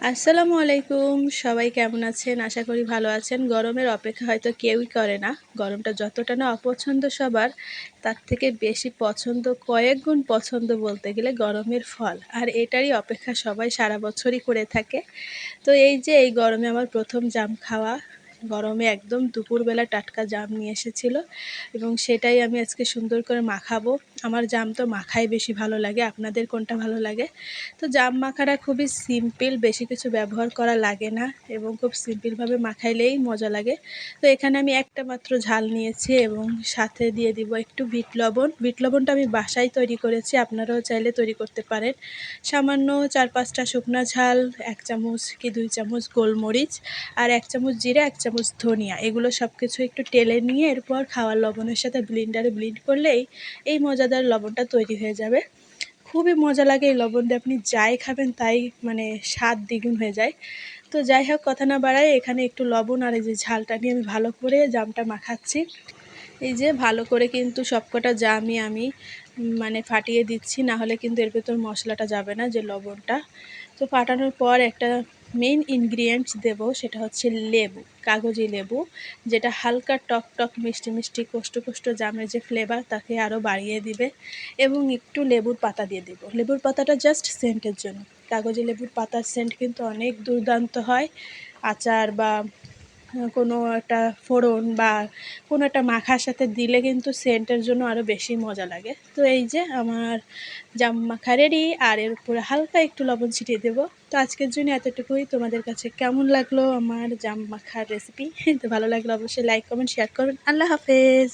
আসসালামু আলাইকুম। সবাই কেমন আছেন? আশা করি ভালো আছেন। গরমের অপেক্ষা হয়তো কেউই করে না। গরমটা যতটা না অপছন্দ সবার, তার থেকে বেশি পছন্দ, কয়েক গুণ পছন্দ বলতে গেলে গরমের ফল। আর এটারই অপেক্ষা সবাই সারা বছরই করে থাকে। তো এই যে এই গরমে আমার ১ম জাম খাওয়া। গরমে একদম দুপুরবেলা টাটকা জাম নিয়ে এসেছিল এবং সেটাই আমি আজকে সুন্দর করে মাখাবো। আমার জাম তো মাখাই বেশি ভালো লাগে। আপনাদের কোনটা ভালো লাগে? তো জাম মাখাটা খুবই সিম্পল, বেশি কিছু ব্যবহার করা লাগে না এবং খুব সিম্পলভাবে মাখাইলেই মজা লাগে। তো এখানে আমি একটা মাত্র ঝাল নিয়েছি এবং সাথে দিয়ে দিব একটু বিট লবণ। বিট লবণটা আমি বাসায় তৈরি করেছি, আপনারাও চাইলে তৈরি করতে পারেন। সামান্য ৪-৫টা শুকনা ঝাল, ১ চামচ কি ২ চামচ গোলমরিচ আর ১ চামচ জিরা, ১ চামচ ধনিয়া, এগুলো সব কিছু একটু টেলে নিয়ে এরপর খাওয়ার লবণের সাথে ব্লেন্ডারে ব্লেন্ড করলেই এই মজাদার লবণটা তৈরি হয়ে যাবে। খুবই মজা লাগে এই লবণ দিয়ে, আপনি যাই খাবেন তাই মানে স্বাদ দ্বিগুণ হয়ে যায়। তো যাই হোক, কথা না বাড়াই এখানে একটু লবণ আর এই যে ঝালটা নিয়ে আমি ভালো করে জামটা মাখাচ্ছি। এই যে ভালো করে কিন্তু সবকটা জামই আমি মানে ফাটিয়ে দিচ্ছি, না হলে কিন্তু এর ভেতর মশলাটা যাবে না, যে লবণটা। তো ফাটানোর পর একটা মেইন ইনগ্রিডিয়েন্টস দেব, সেটা হচ্ছে লেবু, কাগজি লেবু, যেটা হালকা টক টক মিষ্টি মিষ্টি কোষ্ঠ কোষ্ঠ জামের যে ফ্লেভার তাকে আরও বাড়িয়ে দিবে। এবং একটু লেবুর পাতা দিয়ে দেব, লেবুর পাতাটা জাস্ট সেন্টের জন্য। কাগজি লেবুর পাতার সেন্ট কিন্তু অনেক দুর্দান্ত হয় আচার বা কোনো একটা ফোড়ন বা কোনো একটা মাখার সাথে দিলে কিন্তু সেন্টের জন্য আরও বেশি মজা লাগে। তো এই যে আমার জাম মাখা রেডি, আর এর উপরে হালকা একটু লবণ ছিটিয়ে দেবো। তো আজকের জন্য এতটুকুই। তোমাদের কাছে কেমন লাগলো আমার জাম মাখার রেসিপি? তো ভালো লাগলে অবশ্যই লাইক কমেন্ট শেয়ার করবেন। আল্লাহ হাফেজ।